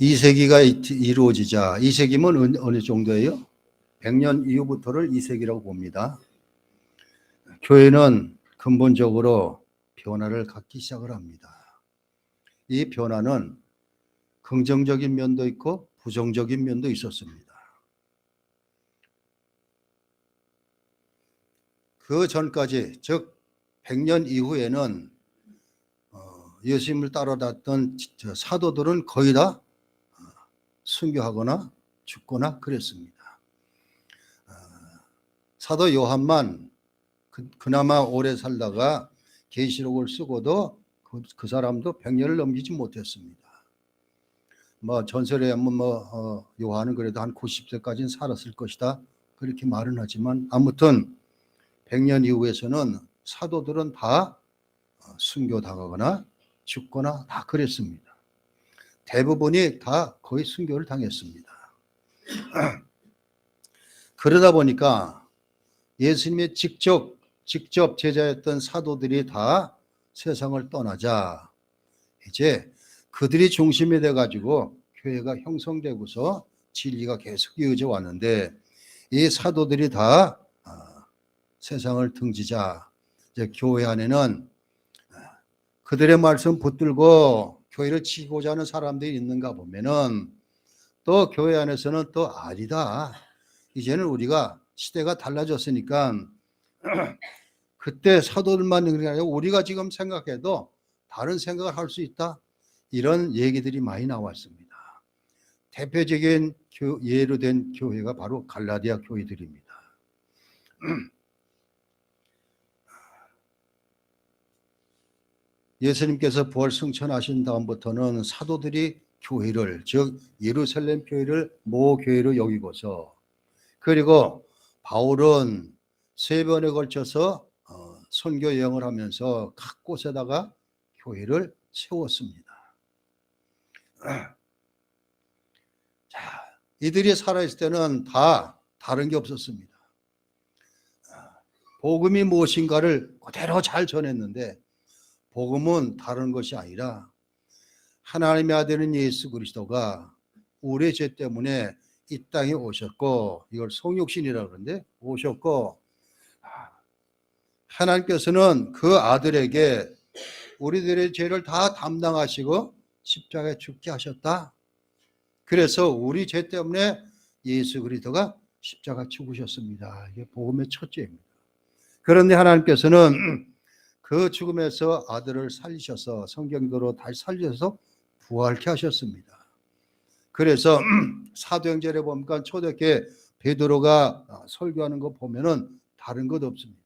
2세기가 이루어지자, 2세기면 어느 정도예요? 100년 이후부터를 2세기라고 봅니다. 교회는 근본적으로 변화를 갖기 시작을 합니다. 이 변화는 긍정적인 면도 있고 부정적인 면도 있었습니다. 그 전까지, 즉 100년 이후에는 예수님을 따라다녔던 사도들은 거의 다 순교하거나 죽거나 그랬습니다. 사도 요한만 그나마 오래 살다가 계시록을 쓰고도 그 사람도 100년을 넘기지 못했습니다. 전설에 하면 요한은 그래도 한 90세까지는 살았을 것이다 그렇게 말은 하지만, 아무튼 100년 이후에서는 사도들은 다 순교당하거나 죽거나 다 그랬습니다. 대부분이 다 거의 순교를 당했습니다. 그러다 보니까 예수님의 직접 제자였던 사도들이 다 세상을 떠나자 이제 그들이 중심이 돼가지고 교회가 형성되고서 진리가 계속 이어져 왔는데, 이 사도들이 다 세상을 등지자 이제 교회 안에는 그들의 말씀 붙들고 교회를 지키고자 하는 사람들이 있는가 보면은, 또 교회 안에서는 또 아니다, 이제는 우리가 시대가 달라졌으니까 그때 사도들만 그런 게 아니라 우리가 지금 생각해도 다른 생각을 할 수 있다, 이런 얘기들이 많이 나왔습니다. 대표적인 예로 된 교회가 바로 갈라디아 교회들입니다. 예수님께서 부활 승천하신 다음부터는 사도들이 교회를, 즉 예루살렘 교회를 모교회로 여기고서, 그리고 바울은 3번에 걸쳐서 선교 여행을 하면서 각 곳에다가 교회를 세웠습니다. 자, 이들이 살아있을 때는 다 다른 게 없었습니다. 복음이 무엇인가를 그대로 잘 전했는데, 복음은 다른 것이 아니라 하나님의 아들인 예수 그리스도가 우리의 죄 때문에 이 땅에 오셨고, 이걸 성육신이라고 그러는데, 오셨고 하나님께서는 그 아들에게 우리들의 죄를 다 담당하시고 십자가에 죽게 하셨다. 그래서 우리 죄 때문에 예수 그리스도가 십자가 죽으셨습니다. 이게 복음의 첫째입니다. 그런데 하나님께서는 그 죽음에서 아들을 살리셔서, 성경대로 다시 살리셔서 부활케 하셨습니다. 그래서 사도행전에 보니까 초대교회 베드로가 설교하는 거 보면은 다른 것 없습니다.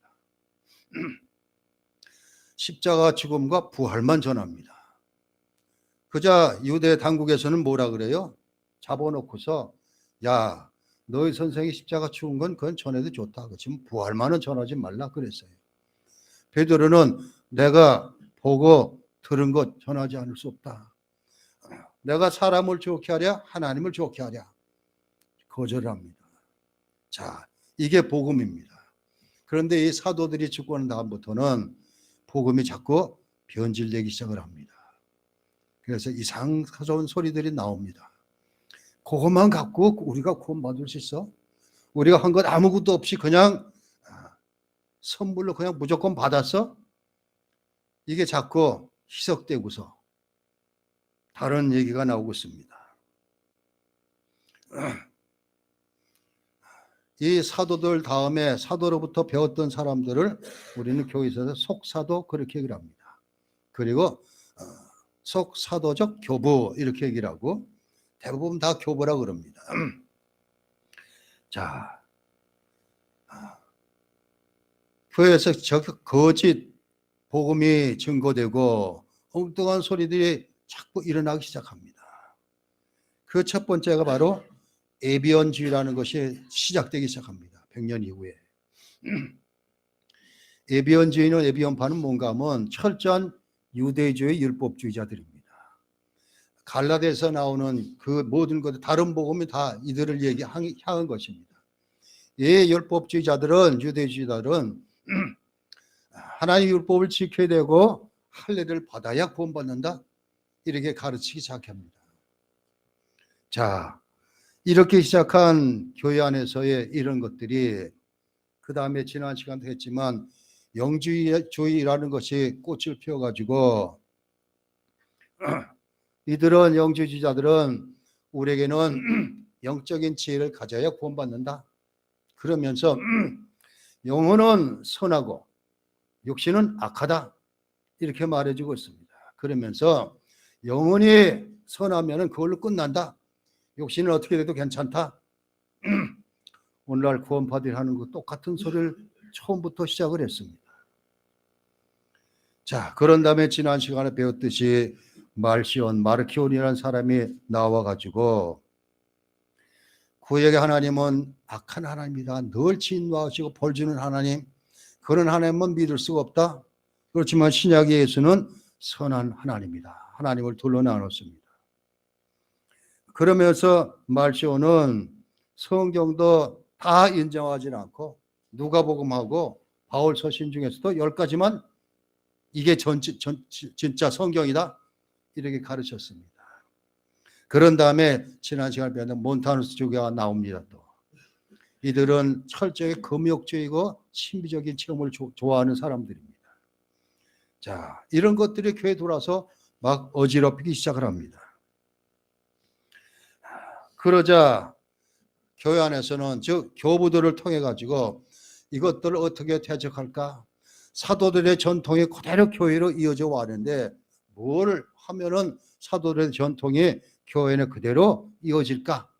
십자가 죽음과 부활만 전합니다. 그자 유대 당국에서는 뭐라 그래요? 잡아놓고서, 야, 너희 선생이 십자가 죽은 건 그건 전해도 좋다, 그렇지만 부활만은 전하지 말라 그랬어요. 베드로는 내가 보고 들은 것 전하지 않을 수 없다. 내가 사람을 좋게 하랴 하나님을 좋게 하랴, 거절합니다. 자, 이게 복음입니다. 그런데 이 사도들이 죽고 난 다음부터는 복음이 자꾸 변질되기 시작을 합니다. 그래서 이상스러운 소리들이 나옵니다. 그것만 갖고 우리가 구원받을 수 있어? 우리가 한 것 아무것도 없이 그냥 선물로 그냥 무조건 받았어? 이게 자꾸 희석되고서 다른 얘기가 나오고 있습니다. 이 사도들 다음에 사도로부터 배웠던 사람들을 우리는 교회에서 속사도 그렇게 얘기를 합니다. 그리고 속사도적 교부 이렇게 얘기를 하고, 대부분 다 교부라고 그럽니다. 자, 교회에서 거짓 복음이 증거되고 엉뚱한 소리들이 자꾸 일어나기 시작합니다. 그 첫 번째가 바로 에비언주의라는 것이 시작되기 시작합니다. 100년 이후에. 에비언주의는, 에비언파는 뭔가 하면 철저한 유대주의 율법주의자들입니다. 갈라디아에서 나오는 그 모든 것, 다른 복음이 다 이들을 향한 것입니다. 이 율법주의자들은, 유대주의자들은 하나님의 율법을 지켜야 되고 할례를 받아야 구원받는다, 이렇게 가르치기 시작합니다. 자, 이렇게 시작한 교회 안에서의 이런 것들이 그 다음에 지난 시간도 했지만 영주주의라는 것이 꽃을 피워가지고 이들은 영주주의자들은 우리에게는 영적인 지혜를 가져야 구원받는다. 그러면서 영혼은 선하고 육신은 악하다. 이렇게 말해주고 있습니다. 그러면서 영혼이 선하면 그걸로 끝난다. 육신은 어떻게 돼도 괜찮다. 오늘날 구원파들이 하는 거 똑같은 소리를 처음부터 시작을 했습니다. 자, 그런 다음에 지난 시간에 배웠듯이 말시온, 마르키온이라는 사람이 나와가지고 그에게 하나님은 악한 하나님이다. 늘 진노하시고 벌 주는 하나님. 그런 하나님은 믿을 수가 없다. 그렇지만 신약의 예수는 선한 하나님이다. 하나님을 둘로 나눴습니다. 그러면서 말시온은 성경도 다 인정하지는 않고 누가복음하고 바울 서신 중에서도 10가지만 이게 진짜 성경이다. 이렇게 가르쳤습니다. 그런 다음에 지난 시간에 배웠던 몬타누스 주교가 나옵니다. 또 이들은 철저히 금욕주의고 신비적인 체험을 좋아하는 사람들입니다. 자, 이런 것들이 교회에 들어와서 막 어지럽히기 시작을 합니다. 그러자 교회 안에서는 즉 교부들을 통해 가지고 이것들을 어떻게 대적할까? 사도들의 전통이 그대로 교회로 이어져 왔는데 뭘 하면은 사도들의 전통이 교회는 그대로 이어질까?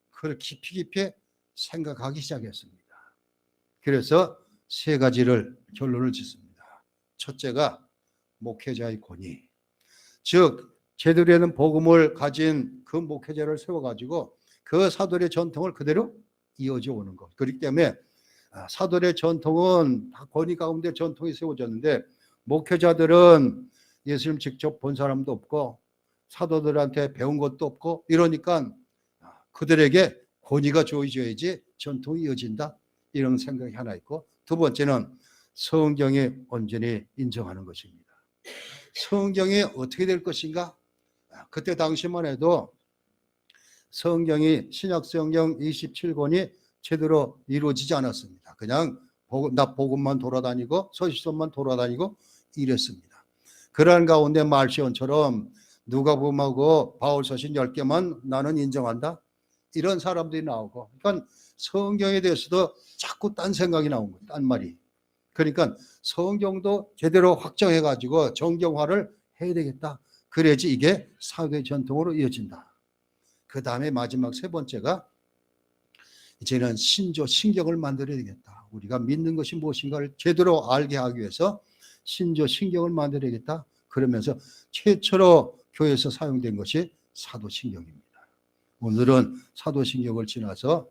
그걸 깊이 생각하기 시작했습니다. 그래서 세 가지를 결론을 짓습니다. 첫째가 목회자의 권위. 즉 제대로 된 복음을 가진 그 목회자를 세워가지고 그 사도의 전통을 그대로 이어져 오는 것. 그렇기 때문에 사도의 전통은 다 권위 가운데 전통이 세워졌는데 목회자들은 예수님 직접 본 사람도 없고 사도들한테 배운 것도 없고 이러니까 그들에게 권위가 주어져야지 전통이 이어진다. 이런 생각이 하나 있고 두 번째는 성경이 온전히 인정하는 것입니다. 성경이 어떻게 될 것인가? 그때 당시만 해도 성경이 신약 성경 27권이 제대로 이루어지지 않았습니다. 그냥 복음만 돌아다니고 서시서만 돌아다니고 이랬습니다. 그러한 가운데 말시온처럼 누가복음하고 바울 서신 10개만 나는 인정한다. 이런 사람들이 나오고 그러니까 성경에 대해서도 자꾸 딴 생각이 나온 거예요. 딴 말이. 그러니까 성경도 제대로 확정해가지고 정경화를 해야 되겠다. 그래야지 이게 사회 전통으로 이어진다. 그 다음에 마지막 세 번째가 이제는 신조, 신경을 만들어야 되겠다. 우리가 믿는 것이 무엇인가를 제대로 알게 하기 위해서 신조, 신경을 만들어야겠다. 그러면서 최초로 교회에서 사용된 것이 사도신경입니다. 오늘은 사도신경을 지나서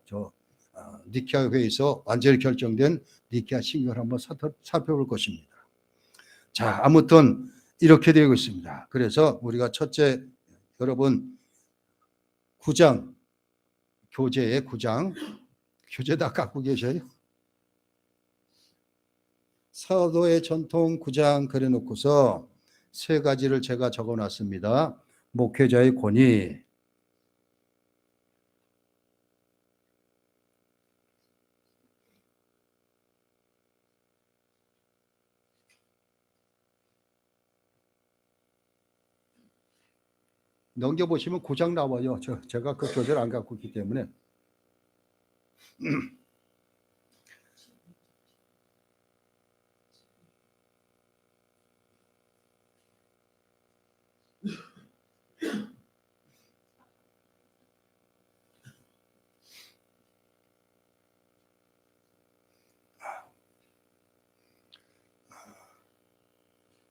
니케아 회의에서 완전히 결정된 니케아 신경을 한번 살펴볼 것입니다. 자, 아무튼 이렇게 되고 있습니다. 그래서 우리가 첫째, 여러분 9장, 교재의 9장, 교재 다 갖고 계셔요? 사도의 전통 9장 그려놓고서 세 가지를 제가 적어놨습니다. 목회자의 권위, 넘겨보시면 9장 나와요. 제가 그 교재를 안 갖고 있기 때문에.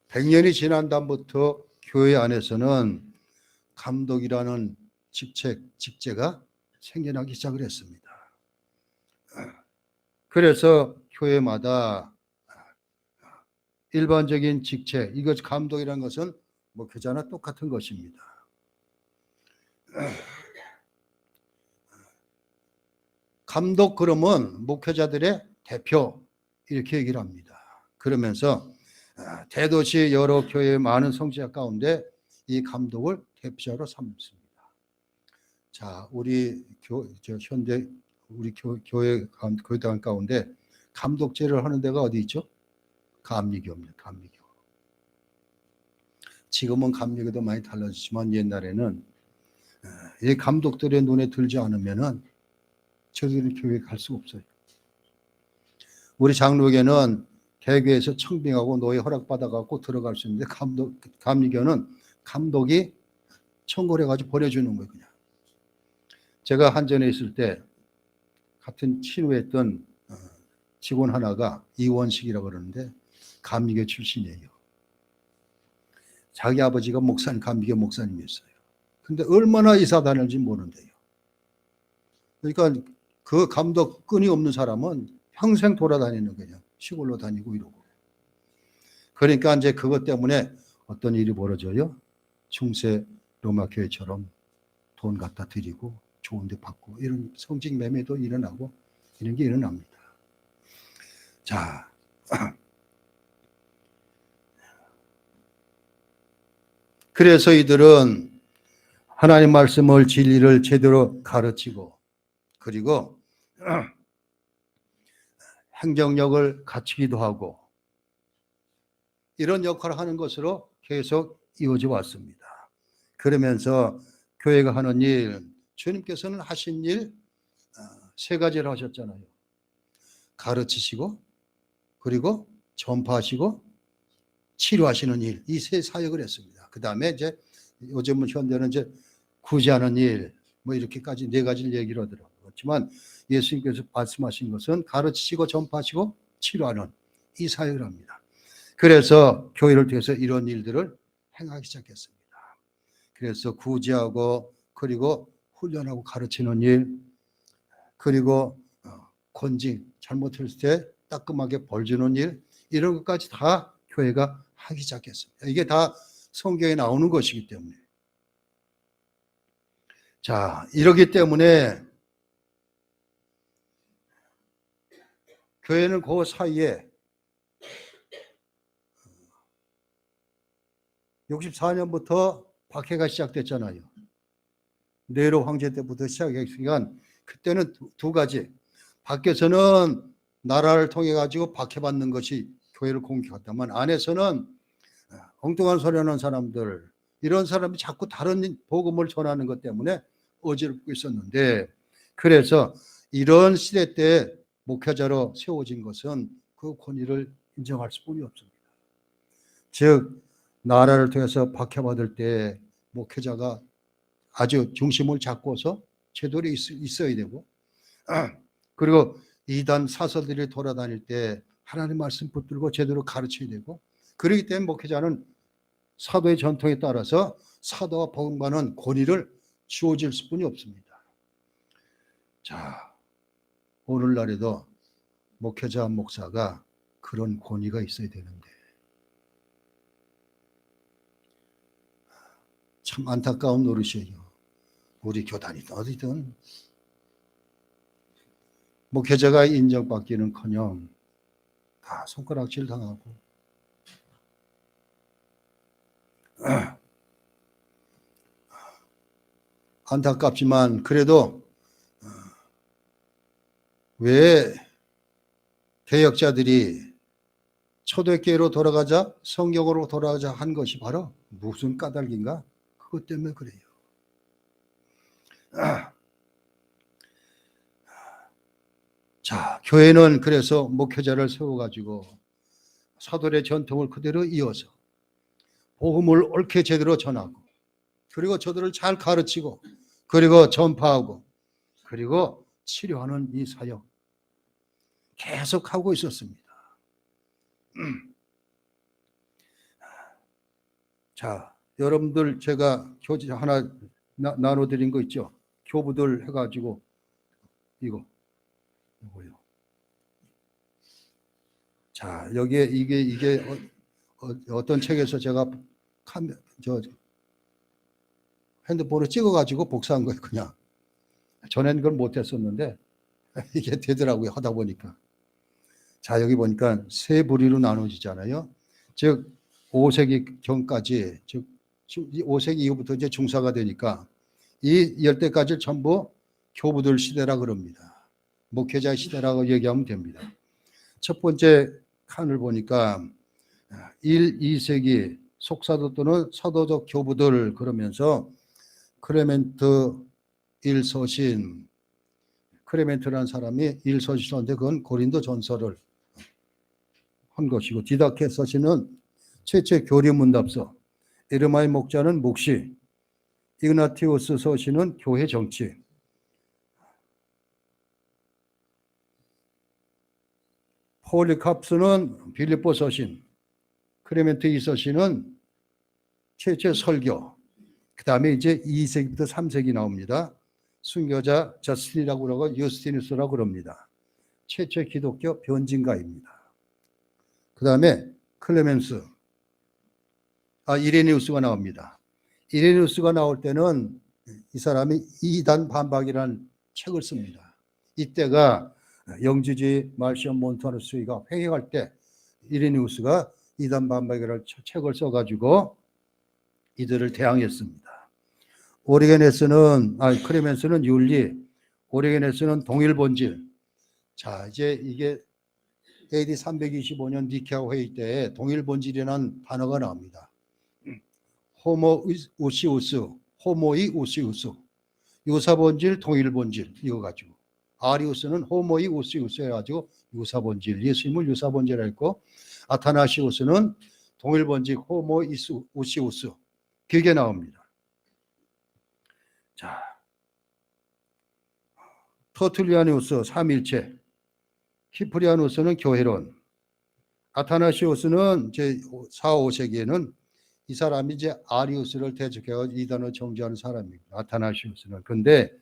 (100년이) 지난 다음부터 교회 안에서는 감독이라는 직제가 생겨나기 시작을 했습니다. 그래서 교회마다 일반적인 직책, 이것 감독이라는 것은 목회자나 똑같은 것입니다. 감독 그러면 목회자들의 대표 이렇게 얘기를 합니다. 그러면서 대도시 여러 교회의 많은 성지자 가운데 이 감독을 대표자로 삼습니다. 자, 우리 현대 우리 교회 교회당 가운데 감독제를 하는 데가 어디 있죠? 감리교입니다. 감리교. 지금은 감리교도 많이 달라졌지만 옛날에는 이 감독들의 눈에 들지 않으면은 저들은 교회 갈 수가 없어요. 우리 장로교는 개교에서 청빙하고 노예 허락받아갖고 들어갈 수 있는데 감리교는 감독이 청구를 해가지고 보내주는 거예요. 그냥. 제가 한전에 있을 때 같은 친구했던 직원 하나가 이원식이라고 그러는데 감리교 출신이에요. 자기 아버지가 감리교 목사님이었어요. 근데 얼마나 이사 다녔는지 모르는데요. 그러니까 그 감독 끈이 없는 사람은 평생 돌아다니는 거예요. 시골로 다니고 이러고. 그러니까 이제 그것 때문에 어떤 일이 벌어져요? 중세 로마 교회처럼 돈 갖다 드리고 좋은 데 받고 이런 성직 매매도 일어나고 이런 게 일어납니다. 자, 그래서 이들은 하나님 말씀을 진리를 제대로 가르치고 그리고 행정력을 갖추기도 하고 이런 역할을 하는 것으로 계속 이어져 왔습니다. 그러면서 교회가 하는 일, 주님께서는 하신 일 세 가지를 하셨잖아요. 가르치시고 그리고 전파하시고 치료하시는 일, 이 세 사역을 했습니다. 그 다음에 이제 요즘은 현대는 이제 구제하는 일, 뭐 이렇게까지 네 가지를 얘기를 하더라고요. 그렇지만 예수님께서 말씀하신 것은 가르치시고 전파하시고 치료하는 이 사역을 합니다. 그래서 교회를 통해서 이런 일들을 행하기 시작했습니다. 그래서 구제하고 그리고 훈련하고 가르치는 일, 그리고 권징, 잘못했을 때 따끔하게 벌 주는 일, 이런 것까지 다 교회가 하기 시작했습니다. 이게 다 성경에 나오는 것이기 때문에. 자, 이러기 때문에 교회는 그 사이에 64년부터 박해가 시작됐잖아요. 네로 황제 때부터 시작했으니까 그때는 두 가지. 밖에서는 나라를 통해 가지고 박해받는 것이 교회를 공격했다면 안에서는 엉뚱한 소리 하는 사람들, 이런 사람이 자꾸 다른 복음을 전하는 것 때문에 어지럽고 있었는데, 그래서 이런 시대 때 목회자로 세워진 것은 그 권위를 인정할 수뿐이 없습니다. 즉 나라를 통해서 박해받을 때 목회자가 아주 중심을 잡고서 제대로 있어야 되고, 그리고 이단 사설들이 돌아다닐 때 하나님 말씀 붙들고 제대로 가르쳐야 되고, 그렇기 때문에 목회자는 사도의 전통에 따라서 사도와 복음과는 권위를 주어질 수뿐이 없습니다. 자, 오늘날에도 목회자 목사가 그런 권위가 있어야 되는데 참 안타까운 노릇이에요. 우리 교단이든 어디든 목회자가 인정받기는커녕 다 손가락질 당하고 안타깝지만 그래도 왜 개혁자들이 초대교회로 돌아가자, 성경으로 돌아가자 한 것이 바로 무슨 까닭인가? 그것 때문에 그래요. 자, 교회는 그래서 목회자를 세워가지고 사도의 전통을 그대로 이어서 복음을 옳게 제대로 전하고, 그리고 저들을 잘 가르치고, 그리고 전파하고, 그리고 치료하는 이 사역 계속 하고 있었습니다. 자, 여러분들 제가 교재 하나 나눠드린 거 있죠? 교부들 해가지고 이거요. 자, 여기에 이게 어떤 책에서 제가 핸드폰으로 찍어가지고 복사한 거예요. 그냥 전엔 그걸 못했었는데 이게 되더라고요. 하다 보니까. 자, 여기 보니까 세 부류로 나눠지잖아요. 즉 5세기 경까지, 즉 5세기 이후부터 이제 중사가 되니까 이 열대까지를 전부 교부들 시대라 그럽니다. 목회자 시대라고 얘기하면 됩니다. 첫 번째 칸을 보니까 1, 2세기 속사도 또는 사도적 교부들 그러면서 클레멘트 1서신, 클레멘트라는 사람이 1서신을 썼는데 그건 고린도 전서를 한 것이고, 디다케 서신은 최초의 교리문답서, 에르마의 목자는 묵시, 이그나티우스 서신은 교회 정치, 폴리캅스는 빌립보 서신, 클레멘트 2서신은 최초의 설교, 그 다음에 이제 2세기부터 3세기 나옵니다. 순교자 저스틴이라고 그러고 유스티누스라고 그럽니다. 최초의 기독교 변진가입니다. 그 다음에 클레멘스, 이레니우스가 나옵니다. 이레니우스가 나올 때는 이 사람이 이단 반박이라는 책을 씁니다. 이때가 영주주의 말시온 몬타누스가 회개할 때 이레니우스가 이단 반박이라는 책을 써가지고 이들을 대항했습니다. 클레멘스는 윤리, 오리게네스는 동일본질. 자, 이제 이게 AD 325년 니케아 회의 때 동일본질이라는 단어가 나옵니다. 호모우시우스, 호모이 우시우스, 유사본질, 동일본질 이거 가지고, 아리우스는 호모이 우시우스 해가지고 유사본질, 예수님을 유사본질이라 했고, 아타나시우스는 동일본질, 호모이 우시우스 그게 나옵니다. 자, 터툴리아누스 삼일체, 히프리아누스는 교회론, 아타나시우스는 제 4, 5세기에는 이 사람이 이제 아리우스를 대적해서 이단을 정죄하는 사람입니다. 아타나시우스는. 근데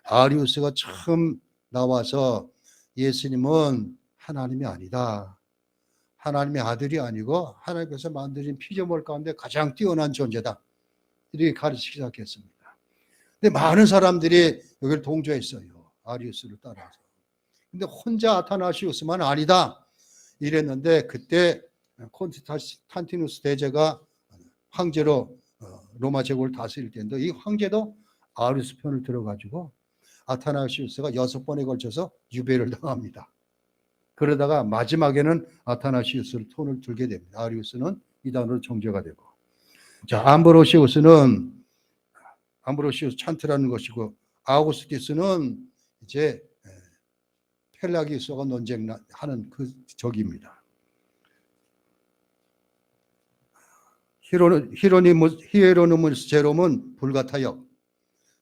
아리우스가 처음 나와서 예수님은 하나님이 아니다, 하나님의 아들이 아니고 하나님께서 만드신 피조물 가운데 가장 뛰어난 존재다, 이렇게 가르치기 시작했습니다. 근데 많은 사람들이 여기를 동조했어요, 아리우스를 따라서. 근데 혼자 아타나시우스만 아니다 이랬는데, 그때 콘스탄티누스 대제가 황제로 로마 제국을 다스릴 때인데, 이 황제도 아리우스 편을 들어가지고 아타나시우스가 6번에 걸쳐서 유배를 당합니다. 그러다가 마지막에는 아타나시우스를 손을 들게 됩니다. 아리우스는 이단으로 정죄가 되고. 자, 암브로시우스 찬트라는 것이고, 아우구스티스는 이제 펠라기우스가 논쟁하는 그 적입니다. 히에로니무스 제롬은 불가타역.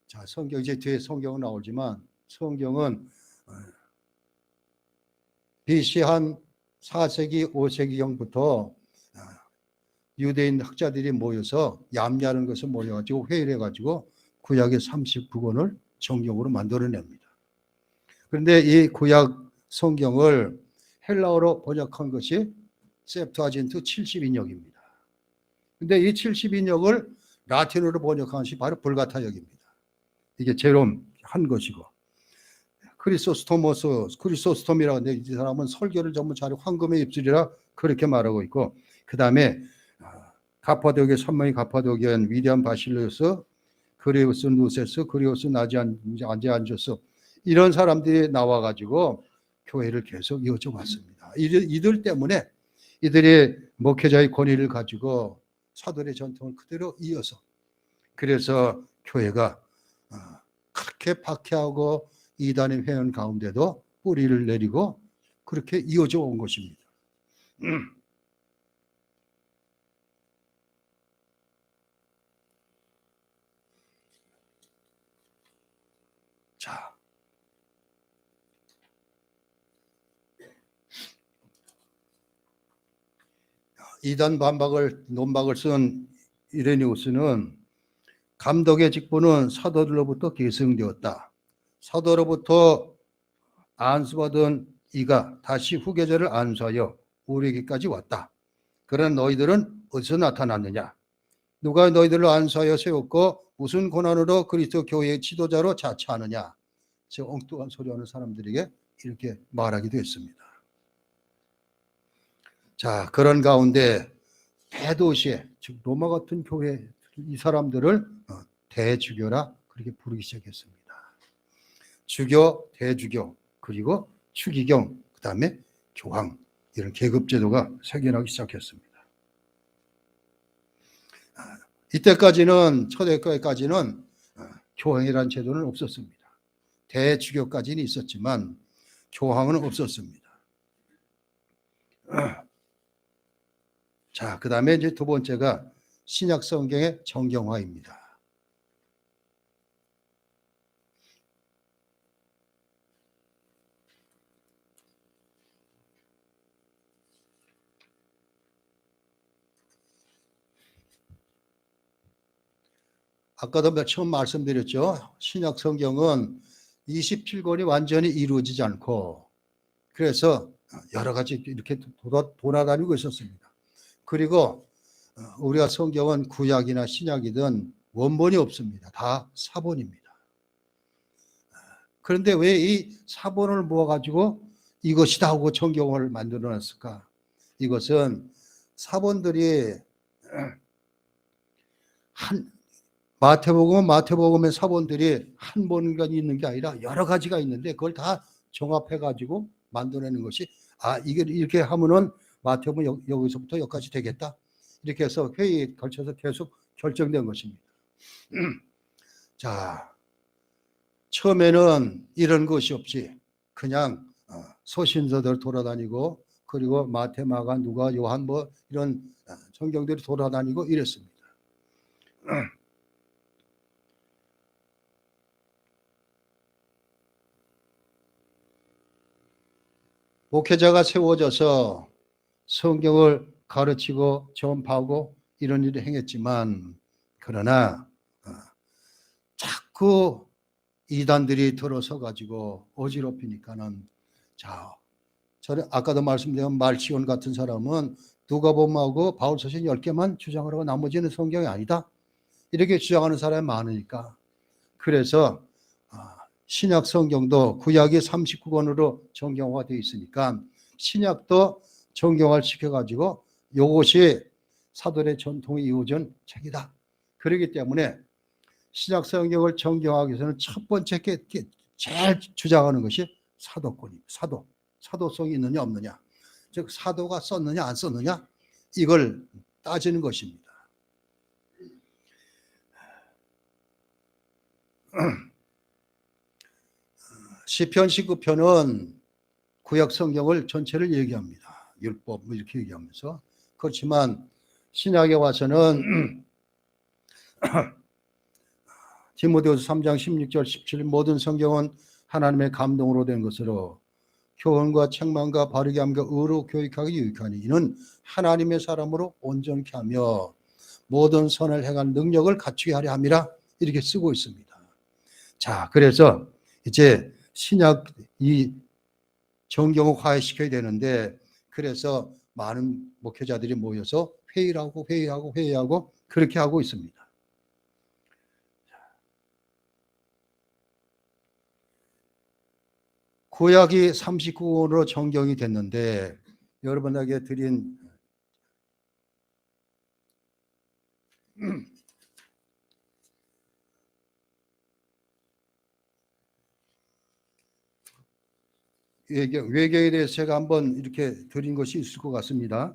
자, 성경 이제 뒤에 성경은 나오지만 성경은 BC 한 4세기, 5세기경부터 유대인 학자들이 모여서 얌야라는 것을 모여가지고 회의를 해가지고 구약의 39권을 성경으로 만들어냅니다. 그런데 이 구약 성경을 헬라어로 번역한 것이 셉투아진트 70인역입니다. 근데 이 70인역을 라틴어로 번역한 것이 바로 불가타역입니다. 이게 제롬 한 것이고, 크리소스톰이라고 하는데 이 사람은 설교를 전부 잘 황금의 입술이라 그렇게 말하고 있고, 그 다음에 가파도기아 선명이 가파도기아인 위대한 바실루스, 그리우스 누세스, 그리우스 나지안조스, 이런 사람들이 나와가지고 교회를 계속 이어져 왔습니다. 이들 때문에 이들이 목회자의 권위를 가지고 사도의 전통을 그대로 이어서, 그래서 교회가 그렇게 박해하고 이단의 회원 가운데도 뿌리를 내리고 그렇게 이어져 온 것입니다. 자, 이단 논박을 쓴 이레니우스는 감독의 직분은 사도들로부터 계승되었다. 사도로부터 안수받은 이가 다시 후계자를 안수하여 우리에게까지 왔다. 그러나 너희들은 어디서 나타났느냐? 누가 너희들을 안수하여 세웠고 무슨 고난으로 그리스도 교회의 지도자로 자처하느냐? 저 엉뚱한 소리하는 사람들에게 이렇게 말하기도 했습니다. 자, 그런 가운데 대도시에, 즉 로마 같은 교회, 이 사람들을 대주교라 그렇게 부르기 시작했습니다. 주교, 대주교, 그리고 추기경, 그 다음에 교황, 이런 계급제도가 생겨나기 시작했습니다. 이때까지는, 초대교회까지는 교황이라는 제도는 없었습니다. 대주교까지는 있었지만 교황은 없었습니다. 자, 그 다음에 이제 두 번째가 신약 성경의 정경화입니다. 아까도 처음 말씀드렸죠. 신약 성경은 27권이 완전히 이루어지지 않고 그래서 여러 가지 이렇게 돌아다니고 있었습니다. 그리고 우리가 성경은 구약이나 신약이든 원본이 없습니다. 다 사본입니다. 그런데 왜 이 사본을 모아가지고 이것이다 하고 정경을 만들어 놨을까? 이것은 사본들이 마태복음의 사본들이 한 번가 있는 게 아니라 여러 가지가 있는데 그걸 다 종합해가지고 만들어내는 것이 이게 이렇게 하면은 마태복음 여기서부터 여기까지 되겠다. 이렇게 해서 회의에 걸쳐서 계속 결정된 것입니다. 자, 처음에는 이런 것이 없이 그냥 소신서들 돌아다니고 그리고 마태, 마가, 누가, 요한 뭐 이런 성경들이 돌아다니고 이랬습니다. 목회자가 세워져서 성경을 가르치고 전파하고 이런 일을 행했지만 그러나 자꾸 이단들이 들어서 가지고 어지럽히니까는 저는 아까도 말씀드린 말시온 같은 사람은 누가복음하고 바울서신 10개만 주장을 하고 나머지는 성경이 아니다. 이렇게 주장하는 사람이 많으니까 그래서 신약 성경도 구약이 39권으로 정경화되어 있으니까 신약도 정경화를 시켜가지고 이것이 사도의 전통이 이어진 책이다. 그렇기 때문에 신약 성경을 정경하기 위해서는 첫 번째 제일 주장하는 것이 사도권입니다. 사도성이 있느냐 없느냐, 즉 사도가 썼느냐 안 썼느냐 이걸 따지는 것입니다. 시편 19편은 구약 성경을 전체를 얘기합니다. 율법 이렇게 얘기하면서. 그렇지만 신약에 와서는 디모데후서 3장 16절 17절 모든 성경은 하나님의 감동으로 된 것으로 교훈과 책망과 바르게 함과 의로 교육하기 유익하니 이는 하나님의 사람으로 온전케 하며 모든 선을 행할 능력을 갖추게 하려 함이라 이렇게 쓰고 있습니다. 자, 그래서 이제 신약 이 정경을 화해시켜야 되는데 그래서 많은 목회자들이 모여서 회의하고 그렇게 하고 있습니다. 구약이 39권으로 정경이 됐는데 여러분에게 드린 외경에 대해서 제가 한번 이렇게 드린 것이 있을 것 같습니다.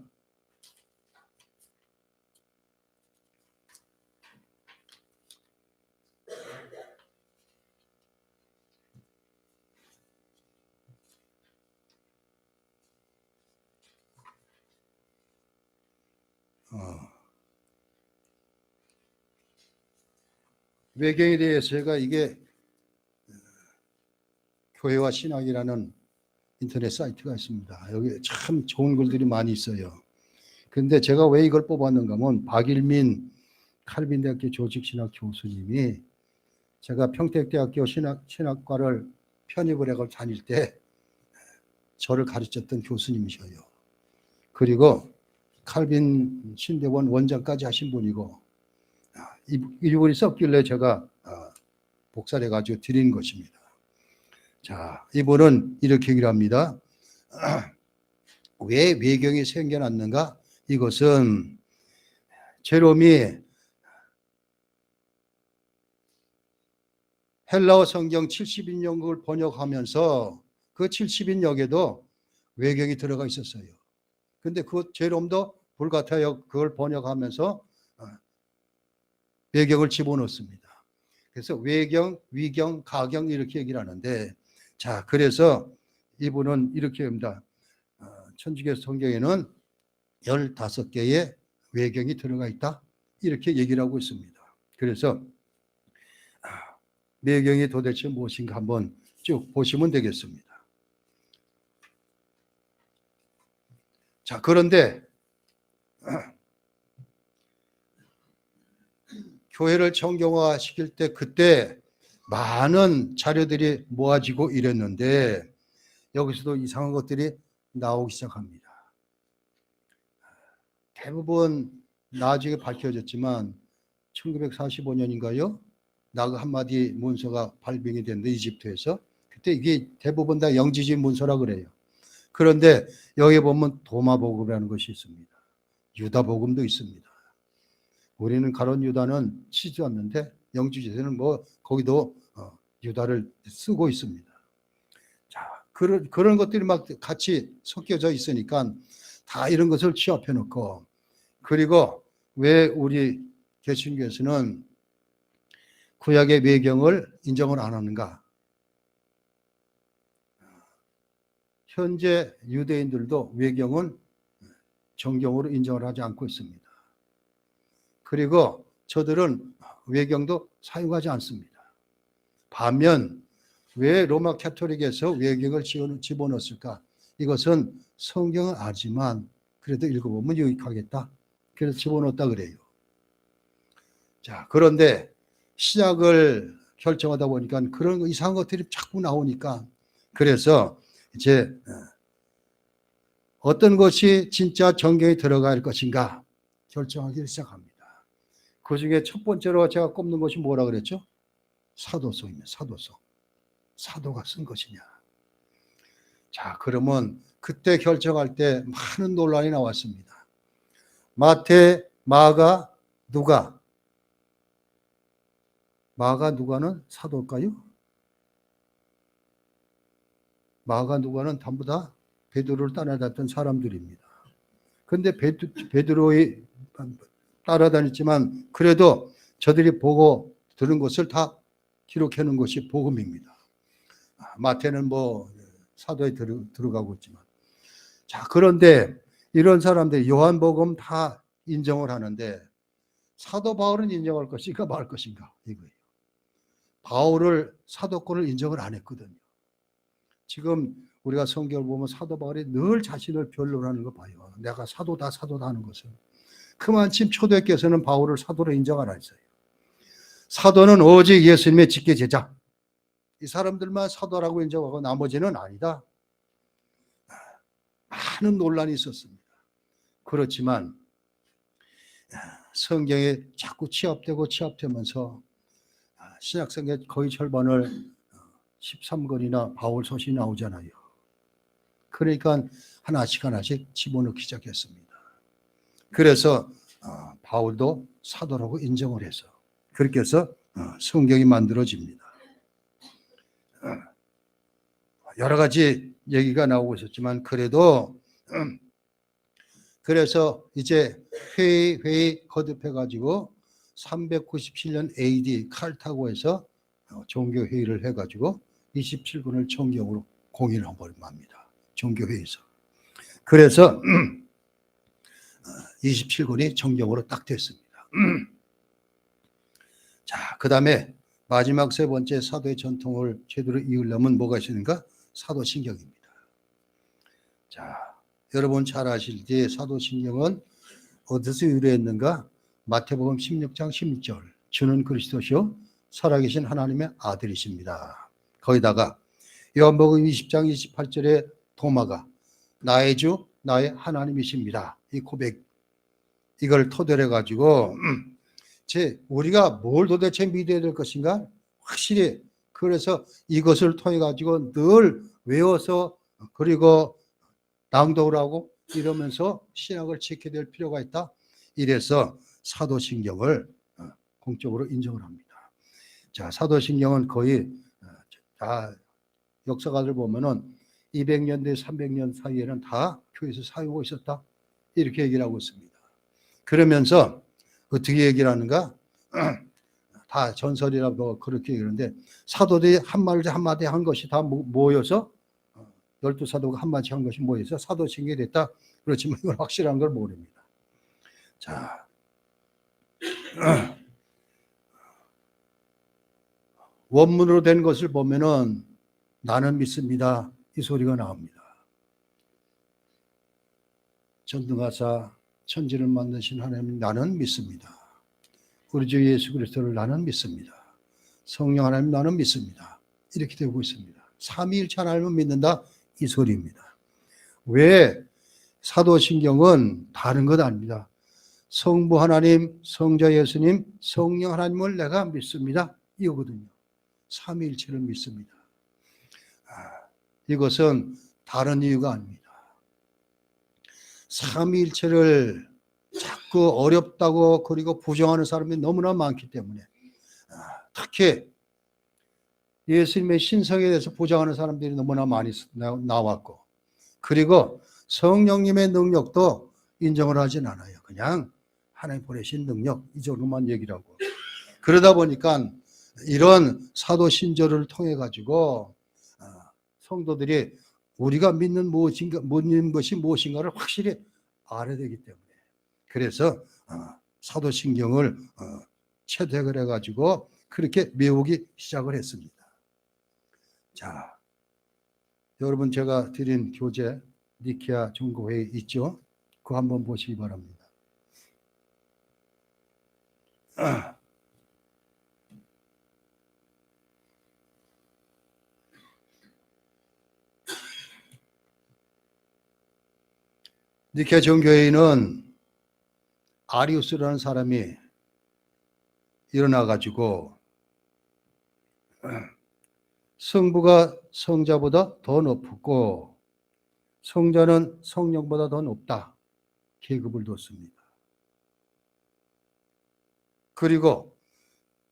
외경에 대해서 제가 이게 교회와 신학이라는 인터넷 사이트가 있습니다. 여기 참 좋은 글들이 많이 있어요. 근데 제가 왜 이걸 뽑았는가 하면 박일민 칼빈대학교 조직신학 교수님이 제가 평택대학교 신학과를 편입을 해서 다닐 때 저를 가르쳤던 교수님이셔요. 그리고 칼빈 신대원 원장까지 하신 분이고 이분이 썼길래 제가 복사를 해가지고 드린 것입니다. 자, 이분은 이렇게 얘기를 합니다. 왜 외경이 생겨났는가? 이것은 제롬이 헬라어 성경 70인역을 번역하면서 그 70인역에도 외경이 들어가 있었어요. 근데 그 제롬도 불같아요. 그걸 번역하면서 외경을 집어넣습니다. 그래서 외경, 위경, 가경 이렇게 얘기를 하는데, 자, 그래서 이분은 이렇게 합니다. 천주교 성경에는 15개의 외경이 들어가 있다. 이렇게 얘기를 하고 있습니다. 그래서 외경이 도대체 무엇인가 한번 쭉 보시면 되겠습니다. 자, 그런데 교회를 정경화 시킬 때 그때 많은 자료들이 모아지고 이랬는데 여기서도 이상한 것들이 나오기 시작합니다. 대부분 나중에 밝혀졌지만 1945년인가요? 나그 한마디 문서가 발병이 됐는데 이집트에서 그때 이게 대부분 다 영지지 문서라 그래요. 그런데 여기 보면 도마복음이라는 것이 있습니다. 유다복음도 있습니다. 우리는 가론 유다는 치지 않는데 영지지에는 뭐 거기도 유다를 쓰고 있습니다. 자, 그런 것들이 막 같이 섞여져 있으니까 다 이런 것을 취합해 놓고, 그리고 왜 우리 개신교에서는 구약의 외경을 인정을 안 하는가? 현재 유대인들도 외경은 정경으로 인정을 하지 않고 있습니다. 그리고 저들은 외경도 사용하지 않습니다. 반면 왜 로마 캐토릭에서 외경을 집어넣었을까? 이것은 성경은 알지만 그래도 읽어보면 유익하겠다. 그래서 집어넣었다 그래요. 자, 그런데 신약을 결정하다 보니까 그런 이상한 것들이 자꾸 나오니까, 그래서 이제 어떤 것이 진짜 정경에 들어갈 것인가 결정하기 시작합니다. 그 중에 첫 번째로 제가 꼽는 것이 뭐라 그랬죠? 사도서입니다. 사도서. 사도가 쓴 것이냐. 자, 그러면 그때 결정할 때 많은 논란이 나왔습니다. 마태, 마가, 누가? 마가, 누가는 사도일까요? 마가, 누가는 전부 다 베드로를 따라다녔던 사람들입니다. 그런데 베드로의 따라다녔지만 그래도 저들이 보고 들은 것을 다 기록해 놓은 것이 복음입니다. 마태는 뭐 사도에 들어가고 있지만, 자, 그런데 이런 사람들이 요한복음 다 인정을 하는데 사도 바울은 인정할 것인가 말 것인가 이거예요. 바울을 사도권을 인정을 안 했거든요. 지금 우리가 성경을 보면 사도 바울이 늘 자신을 변론하는 거 봐요. 내가 사도다 하는 것은. 그만큼 초대교회에서는 바울을 사도로 인정 안 했어요. 사도는 오직 예수님의 직계 제자. 이 사람들만 사도라고 인정하고 나머지는 아니다. 많은 논란이 있었습니다. 그렇지만 성경에 자꾸 취합되면서 신약성경 거의 절반을 13권이나 바울 서신이 나오잖아요. 그러니까 하나씩 집어넣기 시작했습니다. 그래서 바울도 사도라고 인정을 해서 그렇게 해서 성경이 만들어집니다. 여러 가지 얘기가 나오고 있었지만 그래도 그래서 이제 회의 거듭해가지고 397년 AD 칼타고에서 종교회의를 해가지고 27권을 정경으로 공인을 합니다. 종교회의에서. 그래서 27권이 정경으로 딱 됐습니다. 자, 그 다음에 마지막 세 번째 사도의 전통을 제대로 이으려면 뭐가 있습니까? 사도신경입니다. 자, 여러분 잘 아시듯이 사도신경은 어디서 유래했는가? 마태복음 16장 16절. 주는 그리스도시요 살아계신 하나님의 아들이십니다. 거기다가 요한복음 20장 28절에 도마가 나의 주 나의 하나님이십니다. 이 고백, 이걸 토대로 해가지고 우리가 뭘 도대체 믿어야 될 것인가? 확실히 그래서 이것을 통해 가지고 늘 외워서 그리고 낭독을 하고 이러면서 신약을 지켜야 될 필요가 있다. 이래서 사도신경을 공적으로 인정을 합니다. 자, 사도신경은 거의 다 역사가들 보면은 200년대 300년 사이에는 다 교회에서 사용하고 있었다. 이렇게 얘기를 하고 있습니다. 그러면서 어떻게 얘기를 하는가? 다 전설이라고 그렇게 얘기하는데 사도들이 한마디 한마디 한 것이 다 모여서 12사도가 한마디 한 것이 모여서 사도신경이 됐다. 그렇지만 이건 확실한 걸 모릅니다. 자, 원문으로 된 것을 보면은 나는 믿습니다. 이 소리가 나옵니다. 전능하사 천지를 만드신 하나님 나는 믿습니다. 우리 주 예수 그리스도를 나는 믿습니다. 성령 하나님 나는 믿습니다. 이렇게 되고 있습니다. 삼위일체 하나님을 믿는다 이 소리입니다. 왜 사도신경은 다른 것 아닙니다. 성부 하나님, 성자 예수님, 성령 하나님을 내가 믿습니다. 이거거든요. 삼위일체를 믿습니다. 이것은 다른 이유가 아닙니다. 삼위일체를 자꾸 어렵다고 그리고 부정하는 사람이 너무나 많기 때문에 특히 예수님의 신성에 대해서 부정하는 사람들이 너무나 많이 나왔고 그리고 성령님의 능력도 인정을 하진 않아요. 그냥 하나님 보내신 능력 이 정도만 얘기를 하고 그러다 보니까 이런 사도 신조를 통해 가지고 성도들이 우리가 믿는 것이 무엇인가를 확실히 알아야 되기 때문에 그래서 사도신경을 채택을 해가지고 그렇게 외우기 시작을 했습니다. 자, 여러분 제가 드린 교재 니케아 종교회의 있죠? 그거 한번 보시기 바랍니다. 니케아 종교회의는 아리우스라는 사람이 일어나가지고 성부가 성자보다 더 높고 성자는 성령보다 더 높다. 계급을 뒀습니다. 그리고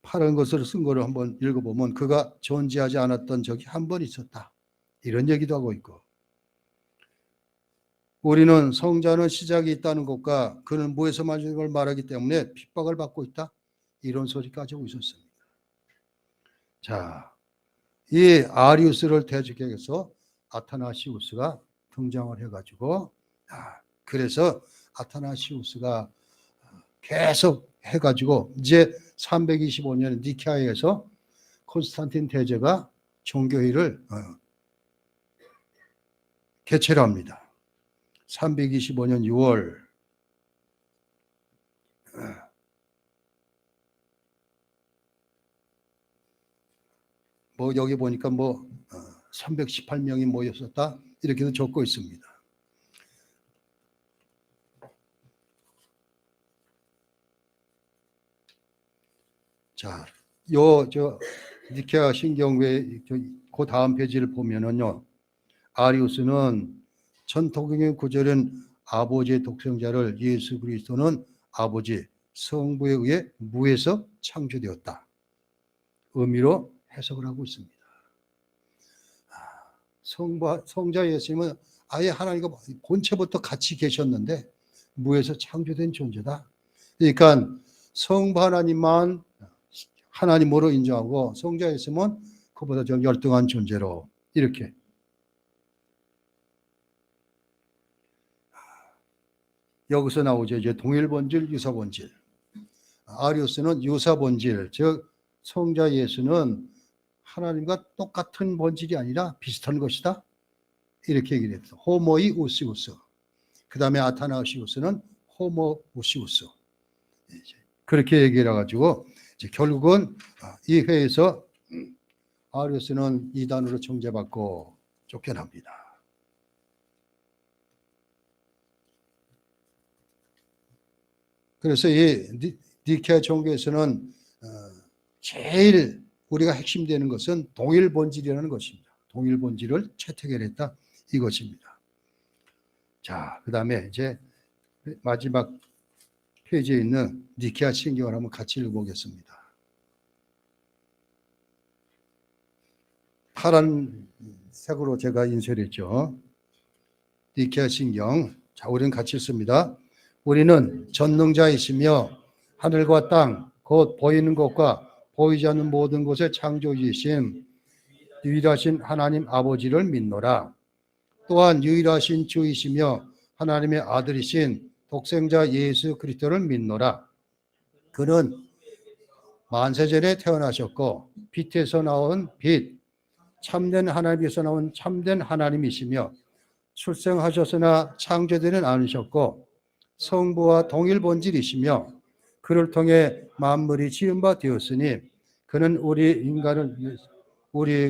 파란 것으로 쓴 거를 한번 읽어보면 그가 존재하지 않았던 적이 한 번 있었다. 이런 얘기도 하고 있고 우리는 성자는 시작이 있다는 것과 그는 무에서 만든 걸 말하기 때문에 핍박을 받고 있다. 이런 소리까지 하고 있었습니다. 자, 이 아리우스를 대적하기 위해서 아타나시우스가 등장을 해가지고 그래서 아타나시우스가 계속 해가지고 이제 325년 니케아에서 콘스탄틴 대제가 종교회의를 개최를 합니다. 325년 6월 여기 보니까 318명이 모였었다 이렇게도 적고 있습니다. 자, 니케아 신경회 그 다음 페이지를 보면은요, 아리우스는 전통의 구절은 아버지의 독생자를 예수 그리스도는 아버지 성부에 의해 무에서 창조되었다. 의미로 해석을 하고 있습니다. 성자 예수님은 아예 하나님과 본체부터 같이 계셨는데 무에서 창조된 존재다. 그러니까 성부 하나님만 하나님으로 인정하고 성자 예수님은 그보다 좀 열등한 존재로 이렇게 여기서 나오죠. 이제 동일본질, 유사본질. 아리우스는 유사본질, 즉 성자 예수는 하나님과 똑같은 본질이 아니라 비슷한 것이다. 이렇게 얘기를 했어. 호모이 우시우스. 그 다음에 아타나시우스는 호모 우시우스. 그렇게 얘기를 해가지고 이제 결국은 이 회에서 아리우스는 이단으로 정죄받고 쫓겨납니다. 그래서 이 니케아 종교에서는 제일 우리가 핵심되는 것은 동일 본질이라는 것입니다. 동일 본질을 채택했다 이것입니다. 자, 그 다음에 이제 마지막 페이지에 있는 니케아 신경을 한번 같이 읽어보겠습니다. 파란 색으로 제가 인쇄했죠. 니케아 신경. 자, 우리는 같이 읽습니다. 우리는 전능자이시며 하늘과 땅, 곧 보이는 것과 보이지 않는 모든 것의 창조주이신 유일하신 하나님 아버지를 믿노라. 또한 유일하신 주이시며 하나님의 아들이신 독생자 예수 그리스도를 믿노라. 그는 만세전에 태어나셨고 빛에서 나온 빛, 참된 하나님에서 나온 참된 하나님이시며 출생하셨으나 창조되는 않으셨고 성부와 동일 본질이시며 그를 통해 만물이 지은 바 되었으니 그는 우리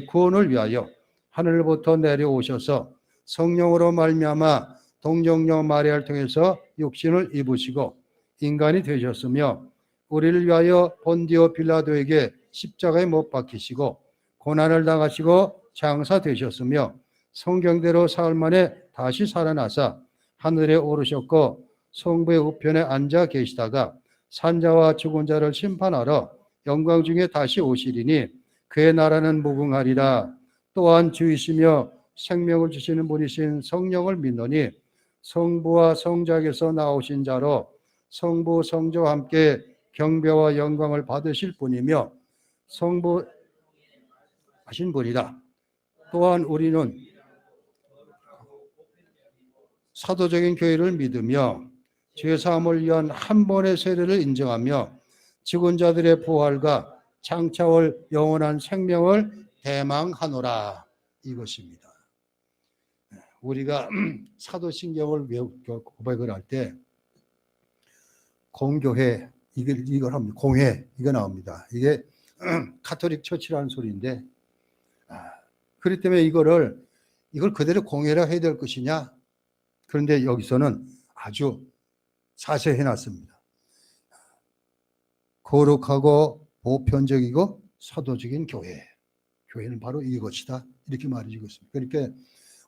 구원을 위하여 하늘로부터 내려오셔서 성령으로 말미암아 동정녀 마리아를 통해서 육신을 입으시고 인간이 되셨으며 우리를 위하여 본디오 빌라도에게 십자가에 못 박히시고 고난을 당하시고 장사되셨으며 성경대로 사흘 만에 다시 살아나사 하늘에 오르셨고 성부의 우편에 앉아 계시다가 산자와 죽은 자를 심판하러 영광 중에 다시 오시리니 그의 나라는 무궁하리라. 또한 주이시며 생명을 주시는 분이신 성령을 믿노니 성부와 성자에게서 나오신 자로 성부 성자와 함께 경배와 영광을 받으실 분이며 성부하신 분이다. 또한 우리는 사도적인 교회를 믿으며 죄사함을 위한 한 번의 세례를 인정하며 죽은 자들의 부활과 장차올 영원한 생명을 대망하노라. 이것입니다. 우리가 사도신경을 고백을 할 때 공교회 이걸 합니다. 공회 이거 나옵니다. 이게 카톨릭 처치라는 소리인데 그렇기 때문에 이걸 그대로 공회라 해야 될 것이냐? 그런데 여기서는 아주 자세히 해놨습니다. 거룩하고 보편적이고 사도적인 교회. 교회는 바로 이것이다. 이렇게 말해주고 있습니다. 그러니까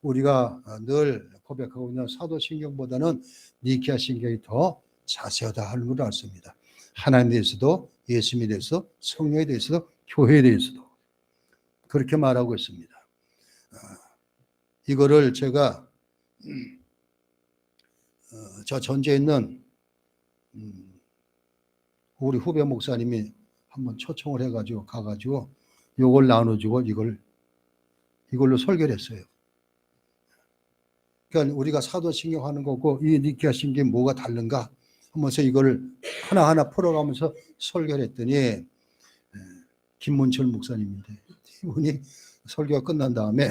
우리가 늘 고백하고 있는 사도신경보다는 니케아 신경이 더 자세하다 하는 걸 알습니다. 하나님에 대해서도 예수님에 대해서 성령에 대해서도 교회에 대해서도 그렇게 말하고 있습니다. 이거를 제가 저 전주에 있는 우리 후배 목사님이 한번 초청을 해가지고 가가지고 요걸 나눠주고 이걸로 설교를 했어요. 그러니까 우리가 사도신경 하는 거고 이 니케아 신경이 뭐가 다른가 하면서 이걸 하나하나 풀어가면서 설교를 했더니 김문철 목사님인데 이분이 설교가 끝난 다음에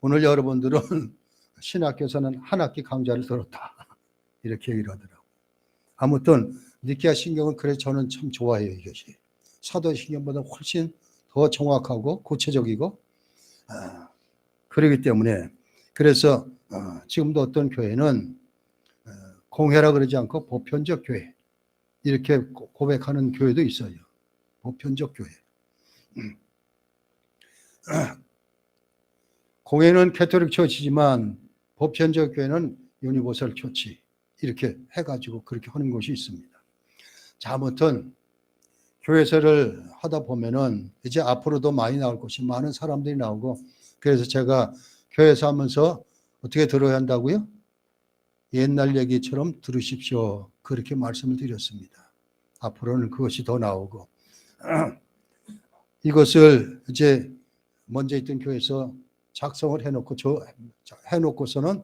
오늘 여러분들은 신학교에서는 한 학기 강좌를 들었다 이렇게 얘기를 하더라고요. 아무튼 니케아 신경은 그래서 저는 참 좋아해요. 이것이 사도신경보다 훨씬 더 정확하고 구체적이고 그렇기 때문에 그래서 지금도 어떤 교회는 공회라 그러지 않고 보편적 교회 이렇게 고백하는 교회도 있어요. 보편적 교회. 공회는 캐톨릭 처치지만 보편적 교회는 유니버설 처치 이렇게 해가지고 그렇게 하는 곳이 있습니다. 자, 아무튼 교회설을 하다 보면은 이제 앞으로도 많이 나올 것이 많은 사람들이 나오고 그래서 제가 교회에서 하면서 어떻게 들어야 한다고요? 옛날 얘기처럼 들으십시오. 그렇게 말씀을 드렸습니다. 앞으로는 그것이 더 나오고 이것을 이제 먼저 있던 교회에서 작성을 해놓고서는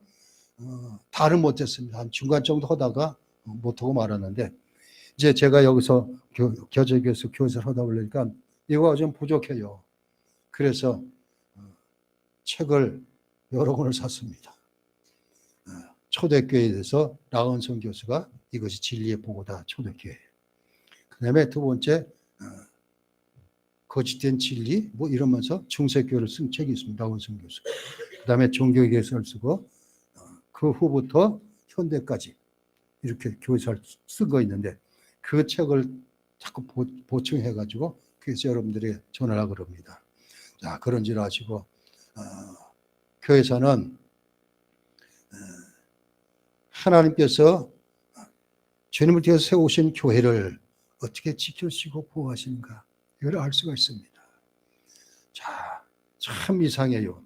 다를 못했습니다. 한 중간 정도 하다가 못하고 말았는데 이제 제가 여기서 겨저교에서 교회를 하다 보니까 이거가 좀 부족해요. 그래서 책을 여러 권을 샀습니다. 초대교회에 대해서 라은성 교수가 이것이 진리의 보고다. 초대교회. 그 다음에 두 번째 거짓된 진리 뭐 이러면서 중세교회를 쓴 책이 있습니다. 라은성 교수. 그 다음에 종교의 개설을 쓰고 그 후부터 현대까지 이렇게 교회사를 쓴 거 있는데 그 책을 자꾸 보충해가지고 그래서 여러분들이 전하라고 그럽니다. 자, 그런 줄 아시고 교회사는 하나님께서 주님을 통해서 세우신 교회를 어떻게 지켜주시고 보호하시는가 이걸 알 수가 있습니다. 자, 참 이상해요.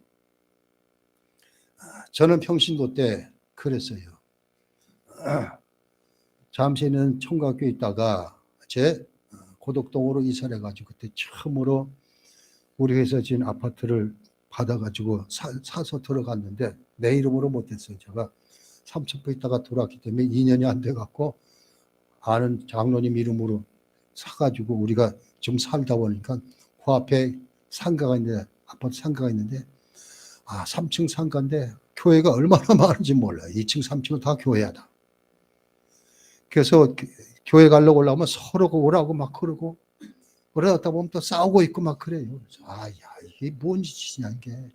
저는 평신도 때 그랬어요. 잠시는 총각교에 있다가 제 고덕동으로 이사를 해가지고 그때 처음으로 우리 회사 지은 아파트를 받아가지고 사서 들어갔는데 내 이름으로 못했어요. 제가 삼천포 있다가 돌아왔기 때문에 2년이 안 돼갖고 아는 장로님 이름으로 사가지고 우리가 좀 살다 보니까 그 앞에 상가가 있는데 아파트 상가가 있는데 3층 상가인데 교회가 얼마나 많은지 몰라요. 2층 3층은 다 교회야다. 그래서 교회 가려고 올라오면 서로 오라고 막 그러고 그러다 보면 또 싸우고 있고 막 그래요. 야, 이게 뭔 짓이냐 이게.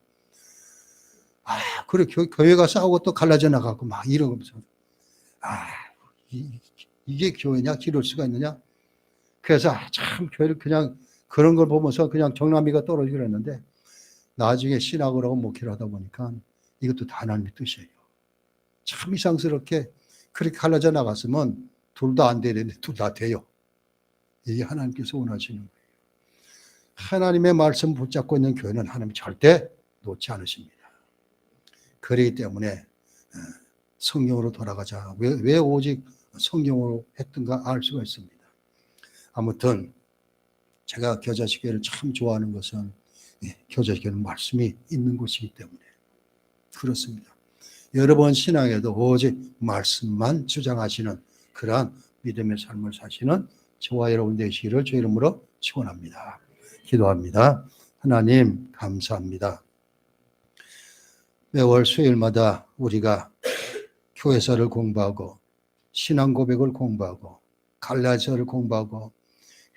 그래 교회가 싸우고 또 갈라져 나가고 막 이러면서 이게 교회냐 기를 수가 있느냐. 그래서 참 교회를 그냥 그런 걸 보면서 그냥 정남이가 떨어지기로 했는데 나중에 신학을 하고 목회를 하다 보니까 이것도 다 하나님의 뜻이에요. 참 이상스럽게 그렇게 갈라져 나갔으면 둘 다 안 되는데 둘 다 돼요. 이게 하나님께서 원하시는 거예요. 하나님의 말씀 붙잡고 있는 교회는 하나님 절대 놓지 않으십니다. 그렇기 때문에 성경으로 돌아가자. 왜 오직 성경으로 했던가 알 수가 있습니다. 아무튼 제가 겨자식교회를 참 좋아하는 것은 겨자식교회는 말씀이 있는 곳이기 때문에 그렇습니다. 여러분 신앙에도 오직 말씀만 주장하시는 그러한 믿음의 삶을 사시는 저와 여러분 되시기를 주 이름으로 축원합니다. 기도합니다. 하나님 감사합니다. 매월 수요일마다 우리가 교회사를 공부하고 신앙 고백을 공부하고 갈라디아서를 공부하고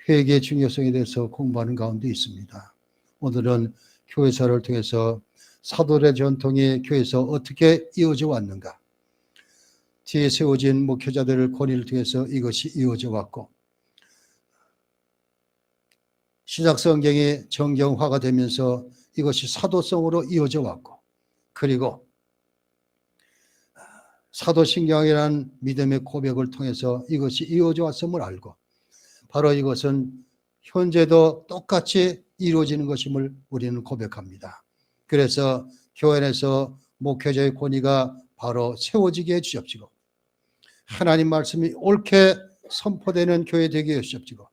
회개의 중요성에 대해서 공부하는 가운데 있습니다. 오늘은 교회사를 통해서 사도의 전통이 교회에서 어떻게 이어져 왔는가, 뒤에 세워진 목회자들의 권위를 통해서 이것이 이어져 왔고 신약성경이 정경화가 되면서 이것이 사도성으로 이어져 왔고 그리고 사도신경이라는 믿음의 고백을 통해서 이것이 이어져 왔음을 알고 바로 이것은 현재도 똑같이 이루어지는 것임을 우리는 고백합니다. 그래서 교회 안에서 목회자의 권위가 바로 세워지게 해주십시고 하나님 말씀이 옳게 선포되는 교회 되게 해주십시고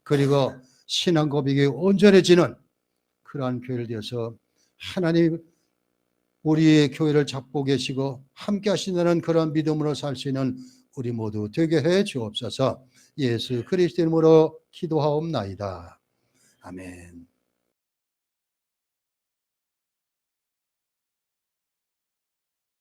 그리고 신앙 고백이 온전해지는 그러한 교회를 되어서 하나님 우리의 교회를 잡고 계시고 함께 하신다는 그런 믿음으로 살 수 있는 우리 모두 되게 해 주옵소서. 예수 그리스도 이름으로 기도하옵나이다. 아멘.